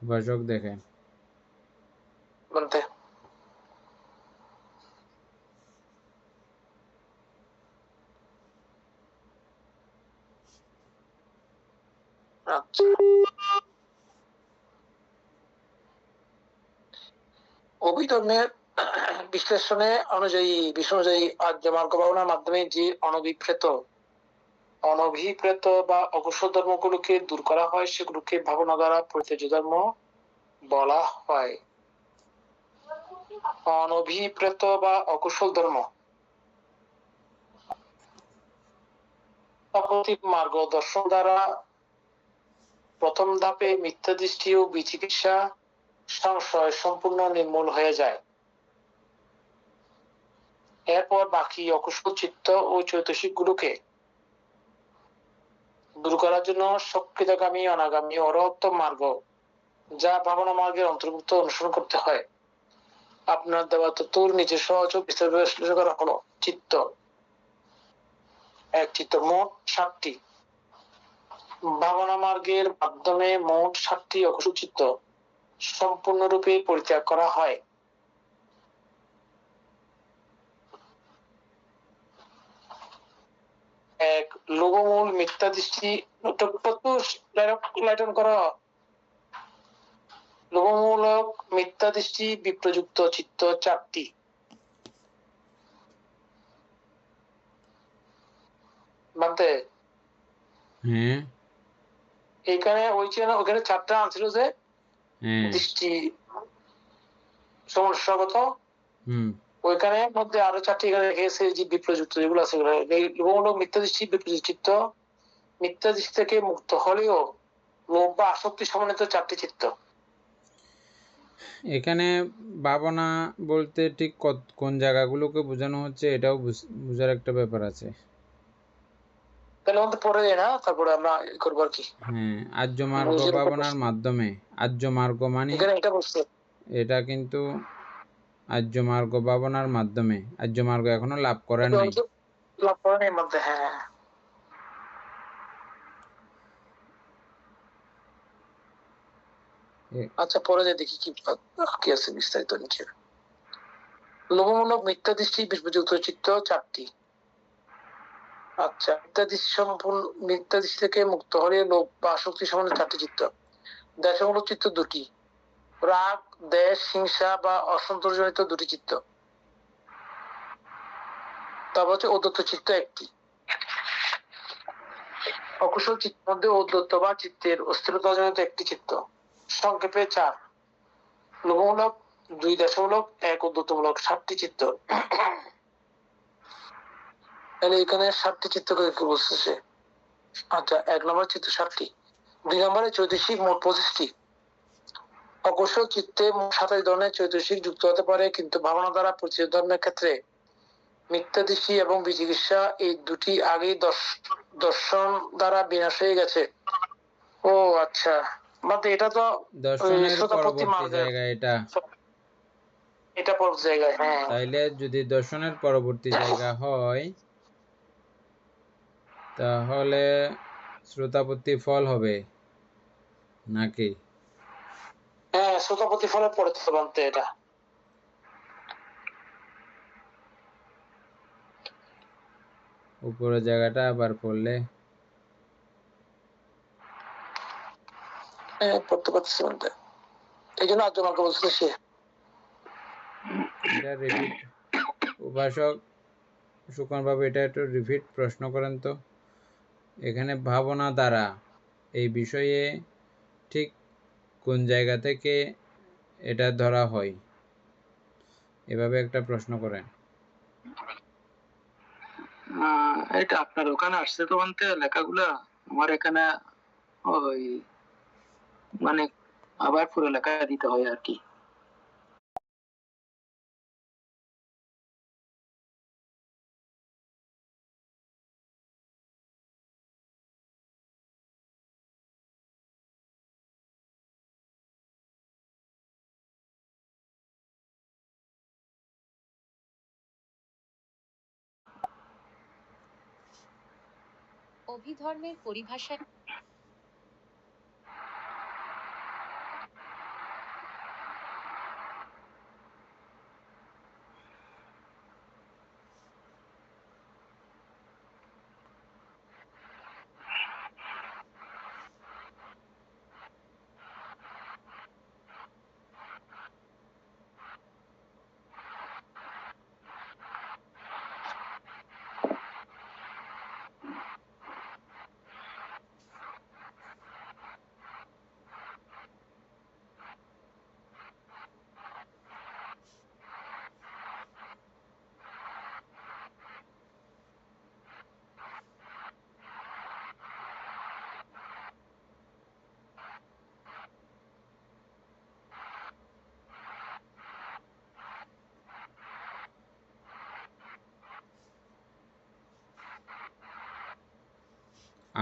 ভাষক দেখেন
বলতে আচ্ছা, অভিধর্মের বিশ্লেষণে অনুযায়ী আর্য মার্গ ভাবনার মাধ্যমে যে অনভিপ্রেত বা অকুশল ধর্মগুলোকে দূর করা হয় সেগুলোকে ভাবনা দ্বারা পরিত্যাজ্য ধর্ম বলা হয়। অনভিপ্রেত বা অকুশল ধর্ম মার্গ দর্শন দ্বারা প্রথম ধাপে মিথ্যা দৃষ্টি ও বিচিকিৎসা সংশয় সম্পূর্ণ নির্মূল হয়ে যায়। এরপর বাকি অকুশল চিত্ত ও চৈতসিক গুলোকে দূর করার জন্য সক্রিয়গামী অনাগামী অরহত্ত মার্গ যা ভাবনা মার্গের অন্তর্ভুক্ত অনুসরণ করতে হয়। আপনার দেওয়া তত্ত্বর নিজের সহযোগ বিস্তারিত বিশ্লেষণ করা হলো। চিত্ত মোট 7টি। ভাবনা মার্গের মাধ্যমে মোট 7টি অকুশল চিত্ত সম্পূর্ণরূপে পরিত্যাগ করা হয়। এক, লোভমূল মিথ্যা দৃষ্টি লোভমূলক মিথ্যা দৃষ্টি বিপ্রযুক্ত চিত্ত 4টি। মানতে এখানে ওখানে 4টা আনছিল যে দৃষ্টি সমস্যাগত, ওইখানে মধ্যে আরো 4টি এখানে রেখেছে যে বিপ্রযুক্ত যেগুলো আছে লোভমূলক মিথ্যা দৃষ্টি বিপ্রযুক্ত চিত্ত, মিথ্যা দৃষ্টি থেকে মুক্ত হলেও লোভ বা আসক্তি সমন্বিত 4টি চিত্ত।
এখানে ভাবনা বলতে ঠিক কোন জায়গাগুলোকে বোঝানো হচ্ছে এটাও বোঝার একটা ব্যাপার আছে।
তাহলে আমাদের পরে না, তারপরে আমরা করবো আর কি।
আর্য মার্গ ভাবনার মাধ্যমে, আর্য মার্গ মানে এটা কিন্তু আর্য মার্গ ভাবনার মাধ্যমে, আর্য মার্গ এখনো লাভ করেন নাই।
আচ্ছা, পরে যে দেখি কি আছে বিস্তারিত নিচে। লোভমূলক মিথ্যা দৃষ্টি বিপ্রযুক্ত চিত্ত 4টি। আচ্ছা, মিথ্যা দৃষ্টি থেকে মুক্ত হলে লোভ বা আসক্তি সম্বন্ধে 4টি চিত্ত। দেশমূলক চিত্ত 2টি। রাগ, দেশ, হিংসা বা অসন্তোষজনিত 2টি চিত্ত। তারপর হচ্ছে ঔদ্ধত্য চিত্ত 1টি। অকুশল চিত্তের মধ্যে ঔদ্ধত্য বা চিত্তের অস্থিরতাজনিত 1টি চিত্ত। সংক্ষেপে 4, লোভমূলক 2, দেশমূলক 1, ঔদ্ধত্যমূলক 7টি চিত্ত। এখানে 7টি চিত্ত কি বলতেছে? আচ্ছা, 1 নম্বর চিত্ত 7টি, 2 নম্বরে চৈতসিক মোট 25টি। অকুশল চিত্তে মোট 27 ধরনের চৈতসিক যুক্ত হতে পারে, কিন্তু ভাবনা দ্বারা পরিচিত ধর্মের ক্ষেত্রে মিথ্যা দৃষ্টি এবং বিচিকিৎসা এই দুটি আগেই দর্শন দ্বারা বিনাশ হয়ে গেছে। ও আচ্ছা, এটা তো
দর্শনের পরবর্তী জায়গা,
এটা পরবর্তী জায়গায়।
তাইলে যদি দর্শনের পরবর্তী জায়গা হয় তাহলে শ্রোতাপত্তি ফল হবে নাকি?
শ্রোতাপত্তি ফলের পরে তো বানতে এটা।
উপরের জায়গাটা আবার পড়লে
পড়তে পারতেছি বানতে, এই জন্য আজ আমাকে বলছে সে
এটা রিপিট। উপাসক সুকন বাবু, এটা একটু রিপিট প্রশ্ন করেন তো। এখানে ভাবনা দ্বারা এই বিষয়ে ঠিক কোন জায়গা থেকে এটা ধরা হয়, এভাবে একটা প্রশ্ন করেন।
এটা আপনার ওখানে আসছে তো বলতে লেখাগুলা, আমার এখানে ওই মানে আবার পুরো লেখা দিতে হয় আর কি।
অভিধর্মের পরিভাষায়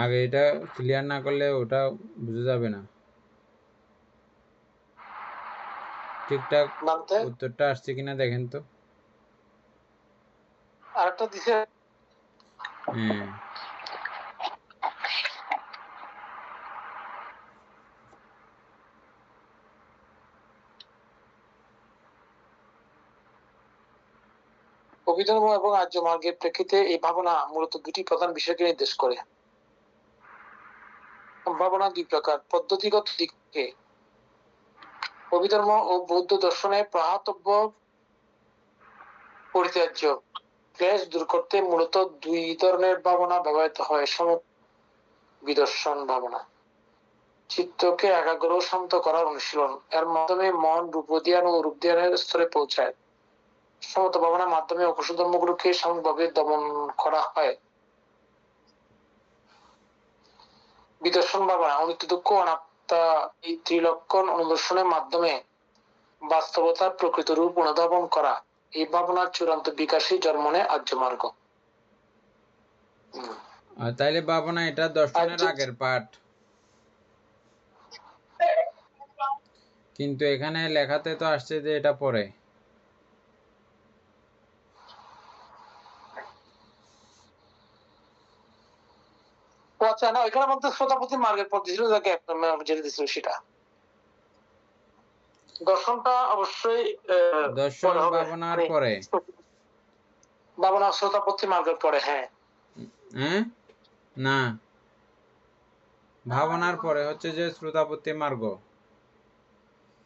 আগে এটা ক্লিয়ার না করলে ওটা বুঝে যাবে না। ঠিকঠাক উত্তরটা আসছে কিনা দেখেন তো।
আরেকটা দিছে।
হ্যাঁ,
অভিধর্ম এবং আর্য মার্গের প্রেক্ষিতে এই ভাবনা মূলত দুটি প্রধান বিষয়কে নির্দেশ করে। ভাবনা দুই প্রকার। পদ্ধতিগত দিক থেকে অভিধর্ম ও বৌদ্ধ দর্শনে প্রাহতব্য পরিত্যাজ্য ক্লেশ দূর করতে মূলত দুই ধরনের ভাবনা ব্যবহৃত হয়। বিদর্শন ভাবনা চিত্তকে একাগ্র ও শান্ত করার অনুশীলন, এর মাধ্যমে মন রূপধ্যান ও অরূপ ধ্যানের স্তরে পৌঁছায়। সমত ভাবনার মাধ্যমে অকুশ ধর্মগুলোকে সামগ্রিকভাবে দমন করা হয়। বিদর্শন ভাবনা অনিত্য দুঃখ অনাত্মা এই ত্রিলক্ষণ অনুদর্শনের মাধ্যমে বাস্তবতার প্রকৃত রূপ অনুধাবন করা। এই ভাবনার চূড়ান্ত বিকাশই জন্ম নেয় আর্য মার্গ।
তাইলে ভাবনা এটা দর্শনের আগের পাঠ, কিন্তু এখানে লেখাতে তো আসছে যে এটা পরে।
আচ্ছা, না এখানে মধ্যে শ্রোতাপতি মার্গের পর দিছিল, যাকে যেটা দিছিল সেটা দর্শনটা অবশ্যই
দর্শন ভাবনার পরে,
ভাবনা শ্রোতাপতি মার্গের পরে। হ্যাঁ,
হ্যাঁ, না, ভাবনার পরে হচ্ছে যে শ্রোতাপত্তি মার্গ।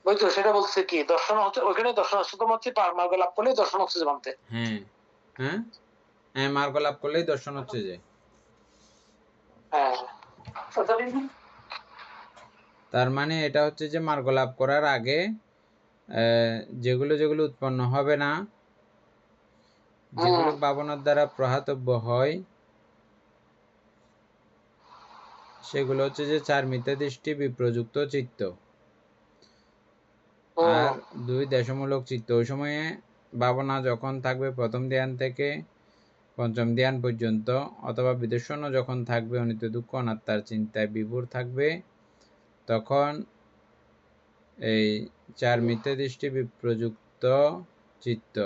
ওই তো সেটা বলছে কি দর্শন হচ্ছে ওইখানে দর্শন শ্রোতাপতি মার্গ লাভ করলে দর্শন হচ্ছে যে মানতে।
হ্যাঁ, হ্যাঁ, হ্যাঁ, মার্গ লাভ করলেই দর্শন হচ্ছে যে।
হ্যাঁ,
তার মানে এটা হচ্ছে যে মার্গ লাভ করার আগে যেগুলো যেগুলো উৎপন্ন হবে না, যেগুলো ভাবনার দ্বারা প্রহাতব্য হয়, সেগুলো হচ্ছে যে 4 মিথ্যা দৃষ্টি, বিপ্রযুক্ত চিত্ত আর 2 দেশমূলক চিত্ত। ওই সময়ে ভাবনা যখন থাকবে প্রথম ধ্যান থেকে পঞ্চম ধ্যান পর্যন্ত, অথবা বিদর্শনও যখন থাকবে, অনিত্য দুঃখ অনাত্মার চিন্তায় বিভোর থাকবে, তখন এই 4 মিথ্যা দৃষ্টি, বিপ্রযুক্ত চিত্ত,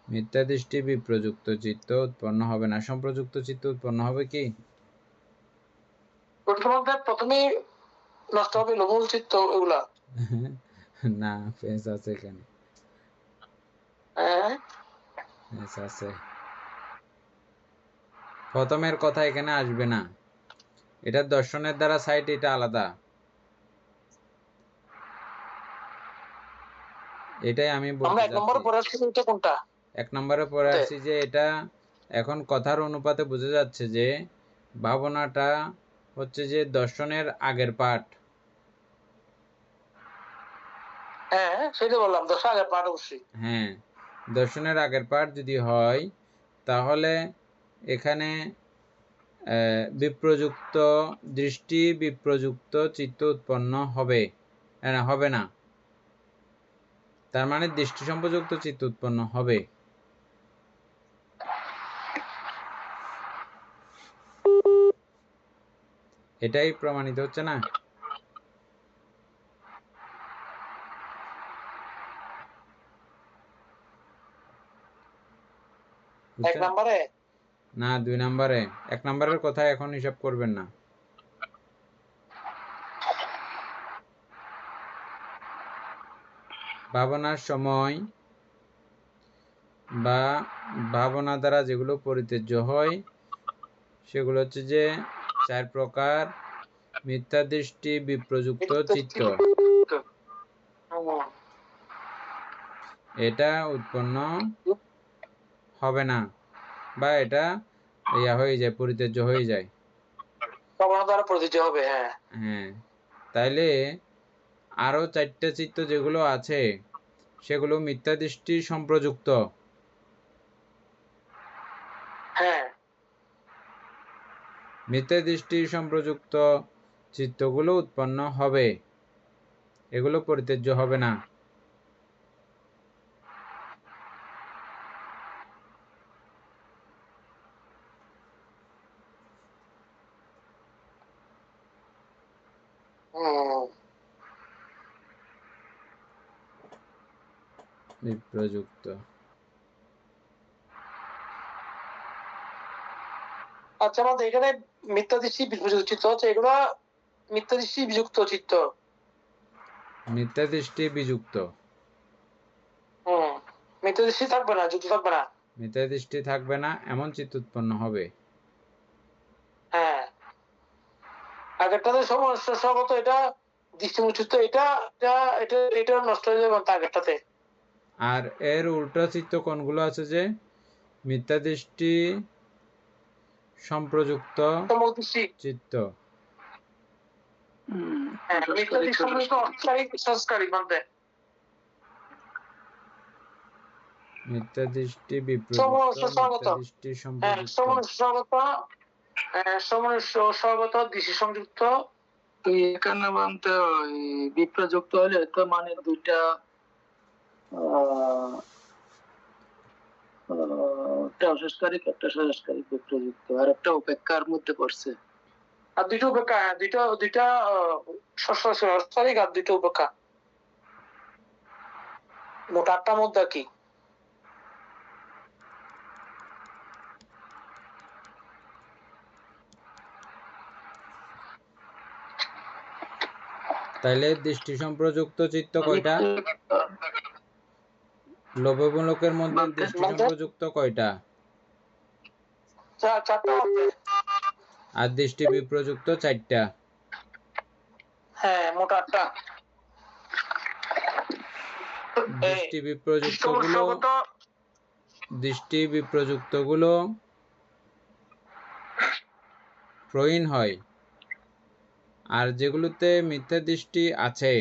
মিথ্যা দৃষ্টি বিপ্রযুক্ত চিত্ত উৎপন্ন হবে না। সম্প্রযুক্ত চিত্ত উৎপন্ন হবে কি?
প্রথমে নষ্ট হবে লোভমূল চিত্ত এগুলা।
না, পেঁচ আছে এখানে, পেঁচ আছে। প্রথমের কথা এখানে আসবে না, এটা দর্শনের দ্বারা সাইট, এটা আলাদা। এটাই আমি বলতে চাচ্ছি। 1 নম্বরে পড়ে আসছি যে এটা এখন কথার অনুপাতে বোঝা যাচ্ছে যে ভাবনাটা হচ্ছে যে দর্শনের আগের পাঠ।
হ্যাঁ, সেটা বললাম, দর্শনের আগের পাঠ অবশ্যই।
হ্যাঁ, দর্শনের আগের পাঠ যদি হয়, তাহলে এখানে বিপ্রযুক্ত দৃষ্টি, বিপ্রযুক্ত চিত্ত উৎপন্ন হবে, হবে না। তার মানে দৃষ্টি সম্প্রযুক্ত চিত্ত উৎপন্ন হবে। এটাই প্রমাণিত হচ্ছে না? না, 2 নম্বরে। 1 নম্বরের কথা এখন হিসাব করবেন না। ভাবনার সময় বা ভাবনা দ্বারা যেগুলো পরিত্যাজ্য হয়, সেগুলো হচ্ছে যে 4 প্রকার: মিথ্যা দৃষ্টি, বিপ্রযুক্ত চিত্ত। এটা উৎপন্ন হবে না, বা এটা হয়ে যায়, পরিত্যাজ্য হয়ে যায়। হ্যাঁ, তাইলে আরো 4টা চিত্ত যেগুলো আছে, সেগুলো মিথ্যা দৃষ্টি সম্প্রযুক্ত। মিথ্যা দৃষ্টি সম্প্রযুক্ত চিত্তগুলো উৎপন্ন হবে, এগুলো পরিত্যাজ্য হবে না। বিপ্রযুক্ত।
আচ্ছা আমাদের এখানে মিথ্যা দৃষ্টি বিপ্রযুক্ত চিত্ত হচ্ছে, এগুলা মিথ্যা দৃষ্টি বিযুক্ত চিত্ত।
মিথ্যা দৃষ্টি বিযুক্ত।
মিথ্যা দৃষ্টি থাকবে না, যুক্ত থাকবে না।
মিথ্যা দৃষ্টি থাকবে না এমন চিত্ত উৎপন্ন হবে।
হ্যাঁ, আগেরটাতে স্বগত, এটা দৃষ্টিমুচিত, এটা এটা এটা এটা নষ্ট হয়ে যাবে আগেরটাতে।
আর এর উল্টো চিত্ত কোনগুলো আছে যে মিথ্যা দৃষ্টি সম্প্রযুক্ত চিত্ত।
মিথ্যা দৃষ্টি সম্প্রযুক্ত সংস্কারী মানতে।
মিথ্যা দৃষ্টি বিপ্রযুক্ত, মিথ্যা দৃষ্টি সম্প্রযুক্ত,
স্বগত দৃষ্টি সংযুক্ত।
এখানে বলতে ওই বিপ্রযুক্ত হলে তো মানে দুইটা একটা অসংস্কারিক একটা সংস্কারিক বিপ্রযুক্ত, আর একটা উপেক্ষার মধ্যে পড়ছে।
আর দুইটা উপেক্ষা, দুইটা সংস্কারিক আর দুইটা উপেক্ষা, মোট 8টার মধ্যে কি?
তাইলে দৃষ্টি সম্প্রযুক্ত চিত্ত কয়টা? লোভমূলকের মধ্যে দৃষ্টি সম্প্রযুক্ত কয়টা?
4টা।
আর দৃষ্টি বিপ্রযুক্ত 4টা।
হ্যাঁ, মোট 8টা।
দৃষ্টি বিপ্রযুক্ত গুলো প্রহীন হয়, আর যেগুলোতে মিথ্যা দৃষ্টি আছে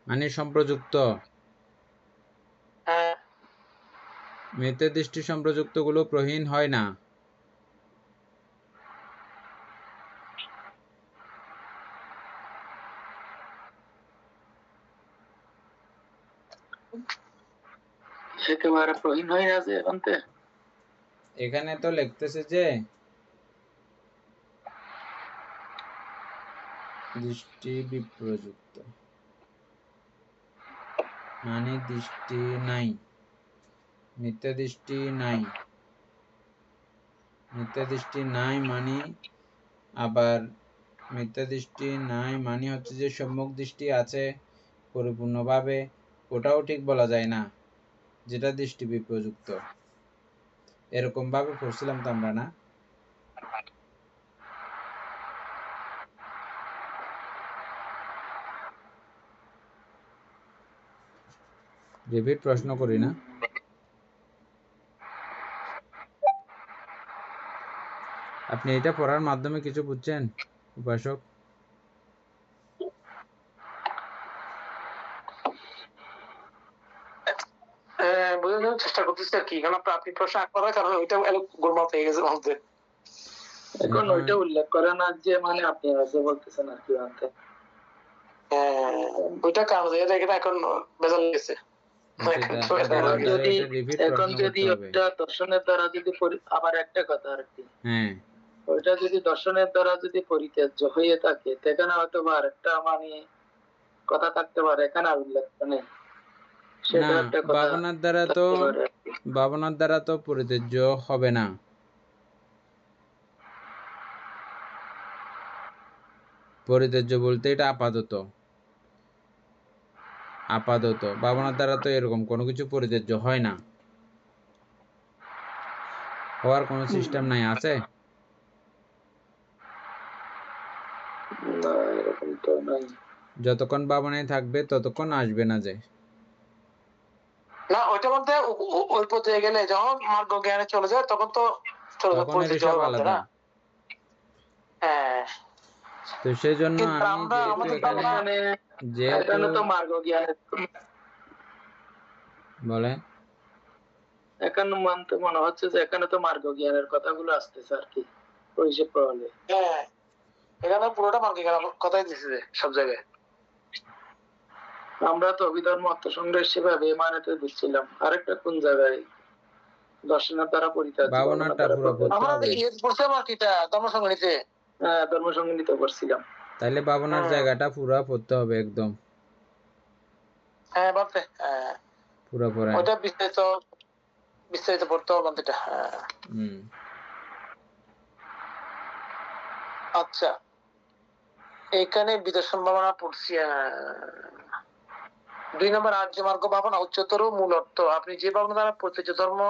মানে সম্প্রযুক্ত, মিথ্যা দৃষ্টি সম্প্রযুক্ত গুলো প্রহীন হয় না।
একেবারে প্রহীন হয়ে আছে এখানে।
এখানে তো লিখতেছে যে দৃষ্টি বিপ্রযুক্ত মানে দৃষ্টি নাই, মিথ্যা দৃষ্টি নাই। মিথ্যা দৃষ্টি নাই মানে, আবার মিথ্যা দৃষ্টি নাই মানে হচ্ছে যে সম্যক দৃষ্টি আছে পরিপূর্ণভাবে, ওটাও ঠিক বলা যায় না, যেটা দৃষ্টি বিপ্রযুক্ত। এরকম ভাবে পড়ছিলাম তো আমরা, না? রিপিট প্রশ্ন করি না। আপনি এটা পড়ার মাধ্যমে কিছু বুঝছেন উপাসক?
বোঝানোর চেষ্টা করতেছি আর কি, কারণ আপনি প্রশ্ন করার কারণে ওইটা গোলমাল হয়ে গেছে আমাদের।
এখন ওইটা উল্লেখ করে না যে মানে আপনি আগে বলতেছেন আর কি আনতে।
ওইটা কারণ এটা এখন বেজাল গেছে।
এখন যদি ওটা দর্শনের দ্বারা যদি আবার একটা কথা আর কি, ওইটা যদি দর্শনের দ্বারা যদি পরিত্যাজ্য হয়ে থাকে সেখানে হয়তো বা আরেকটা মানে কথা থাকতে পারে, এখানে উল্লেখ নেই।
ভাবনার দ্বারা তো পরিত্যাজ্য হবে না। পরিত্যাজ্য বলতে এটা আপাতত ভাবনার দ্বারা তো এরকম কোনো কিছু পরিত্যাজ্য হয় না, হওয়ার কোনো সিস্টেম নাই। আছে? যতক্ষণ ভাবনায় থাকবে ততক্ষণ আসবে না যে।
না, ওইটা বলতে ওই পথে গেলে যখন মার্গ জ্ঞানে চলে যায় তখন তো আলাদা। হ্যাঁ,
তো সেই জন্য বলে
এখানে মানতে মনে হচ্ছে যে এখানে তো মার্গ জ্ঞানের কথাগুলো আসতেছে আর কি, ওই যে প্রহলে।
হ্যাঁ, এখানে পুরোটা মার্গ জ্ঞানের কথাই দিচ্ছে সব জায়গায়।
আমরা তো অভিধর্ম আত্মসংগ্রহ সেভাবে মানেতে দিচ্ছিলাম। আরেকটা কোন জায়গায় দর্শনের দ্বারা পরিত্যাজ্য,
ভাবনাটা পুরো
আমরা পড়ছিলাম আর কি ধর্মসংগীতে।
হ্যাঁ, ধর্মসংগীতে পড়ছিলাম।
তাহলে ভাবনার জায়গাটা পুরা পড়তে হবে একদম।
হ্যাঁ বাপরে,
পুরা পড়া
ওটা বিস্তারিত পড়তে হবে এটা। আচ্ছা, এখানে বিদর্শন ভাবনা পড়ছি। 2 নম্বর আর্য মার্গ ভাবনা উচ্চতর মূল অর্থ। আপনি যে ভাবনা দ্বারা প্রত্যেক ধর্ম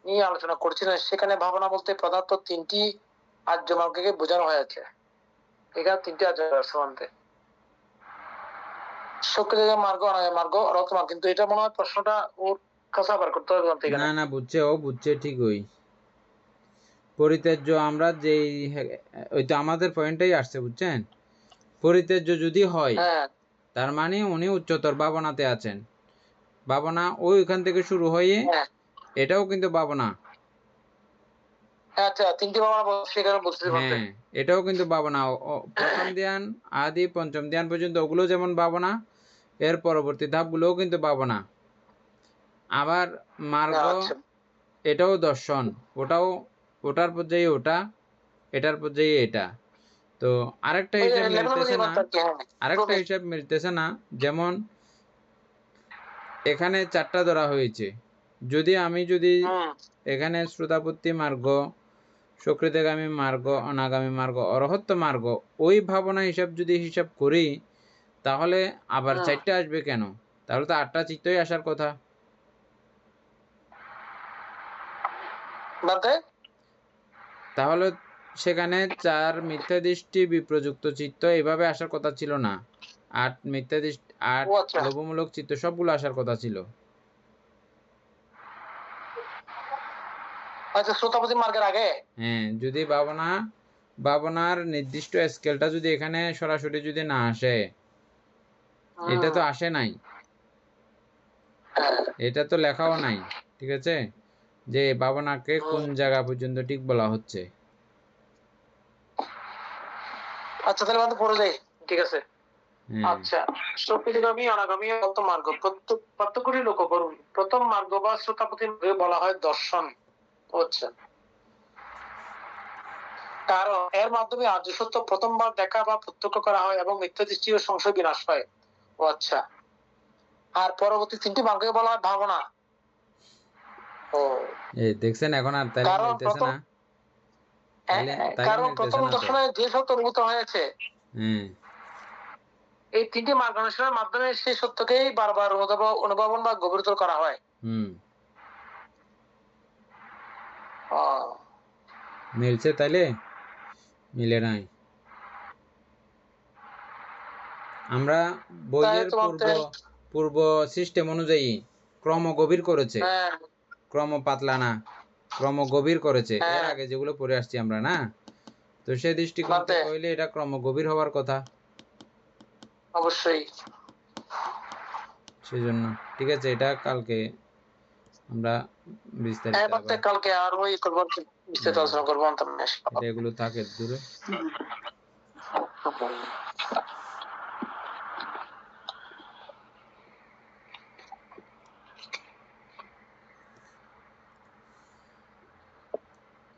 নিয়ে আলোচনা করছিলেন, সেখানে ভাবনা বলতে প্রধানত 3টি আর্য মার্গকে বোঝানো হয়েছে। এখানে 3টি আর্য সম্বন্ধে সক্রিয় মার্গ, অনায় মার্গ, রত মার্গ। কিন্তু এটা মনে হয় প্রশ্নটা ওর কাছে আবার করতে হবে।
না না, বুঝছে ঠিকই। পরিত্যাজ্য আমরা যেই ওই তো আমাদের পয়েন্টটাই আসছে, বুঝছেন? পরিত্যাজ্য যদি হয় তার মানে উনি উচ্চতর ভাবনাতে আছেন। ভাবনা ওইখান থেকে শুরু হয়ে এটাও কিন্তু ভাবনা।
আচ্ছা, 3টি ভাবনা সেখানে বলছি।
হ্যাঁ, এটাও কিন্তু ভাবনা। প্রথম ধ্যান আদি পঞ্চম ধ্যান পর্যন্ত ওগুলো যেমন ভাবনা, এর পরবর্তী ধাপগুলোও কিন্তু ভাবনা। আবার মার্গ এটাও দর্শন, ওটার পর্যায়ে ওটা, এটার পর্যায়ে এটা। তো আরেকটা হিসাব মিলতেছে না। যেমন এখানে 4টা ধরা হয়েছে। যদি এখানে শ্রোতাপত্তি মার্গ, সক্রিয়তাগামী মার্গ, অনাগামী মার্গ, অরহত্ত মার্গ ওই ভাবনা হিসাব করি, তাহলে আবার 4টা আসবে কেন? তাহলে তো 8টা চিত্তই আসার কথা। তাহলে সেখানে 4 মিথ্যা দৃষ্টি বিপ্রযুক্ত চিত্ত এভাবে আসার কথা ছিল না। 8 মিথ্যা দৃষ্টি, 8 লোভমূলক চিত্ত সবগুলো আসার কথা ছিল।
আচ্ছা, শ্রোতাপতি মার্গের আগে
যদি ভাবনার নির্দিষ্ট স্কেলটা যদি এখানে সরাসরি যদি না আসে, এটা তো আসে নাই, এটা তো লেখাও নাই, ঠিক আছে, যে ভাবনাকে কোন জায়গা পর্যন্ত ঠিক বলা হচ্ছে।
আচ্ছা, তাহলে আমাদের পড়ে যাই, ঠিক আছে। আচ্ছা, সক্রিয়গামী, অনাগামী, রত মার্গ পার্থক্যটি লক্ষ্য করুন। প্রথম মার্গ বা শ্রোতাপতি বলা হয় দর্শন। আচ্ছা, কারণ এর মাধ্যমে আর্য সত্য প্রথমবার দেখা বা প্রত্যক্ষ করা হয় এবং মিথ্যা দৃষ্টি ও সংশয় বিনাশ হয়। আচ্ছা, আর পরবর্তী 3টি মার্গকে বলা হয় ভাবনা।
দেখছেন এখন আর তাই মিলতেছে না।
কারণ প্রথম দর্শনে যে সত্য অনুভূত হয়েছে, এই 3টি মার্গ অনুসরণের মাধ্যমে সেই সত্যকেই বারবার অনুধাবন বা গভীরতর করা হয়।
মিলছে তাইলে? মিলে নাই। আমরা বইয়ের পূর্ব সিস্টেম অনুযায়ী ক্রম গভীর করেছে, ক্রম পাতলা না, ক্রম গভীর করেছে এর আগে যেগুলো পড়ে আসছি আমরা, না? তো সেই দৃষ্টিকোণ থেকে হইলে এটা ক্রম গভীর হওয়ার কথা
অবশ্যই।
সেজন্য ঠিক আছে, এটা কালকে আমরা বিস্তারিত
কালকে আর ওই করব, বিস্তারিত আলোচনা করব।
এগুলো থাকে দূরে।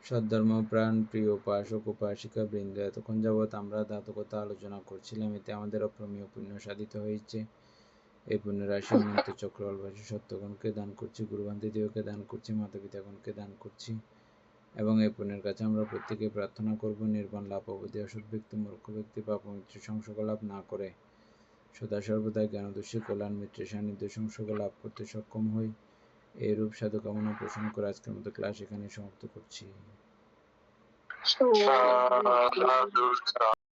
সদ্ধর্ম প্রাণ প্রিয় উপাসক উপাসিকা বৃন্দ, এতক্ষণ যাবৎ আমরা ধাতকতা আলোচনা করছিলাম। এতে আমাদের অপ্রমেয় পুণ্য সাধিত হয়েছে। এই পুণ্যরাশি অনন্ত চক্রবাসী সত্যগণকে দান করছি, গুরুবান্ধবীদেরকে দান করছি, মাতা পিতাগণকে দান করছি, এবং এই পুণ্যের কাছে আমরা প্রত্যেকে প্রার্থনা করব নির্বাণ লাভ অবধি অসৎ ব্যক্তি, মূর্খ ব্যক্তি বা পবিত্র সংসর্গ লাভ না করে সদা সর্বদা জ্ঞানদর্শী কল্যাণ মিত্রের সান্নিধ্য সংসর্গ লাভ করতে সক্ষম হই। এইরূপ সাধু কামনা পোষণ করে আজকের মতো ক্লাস এখানে সমাপ্ত করছি।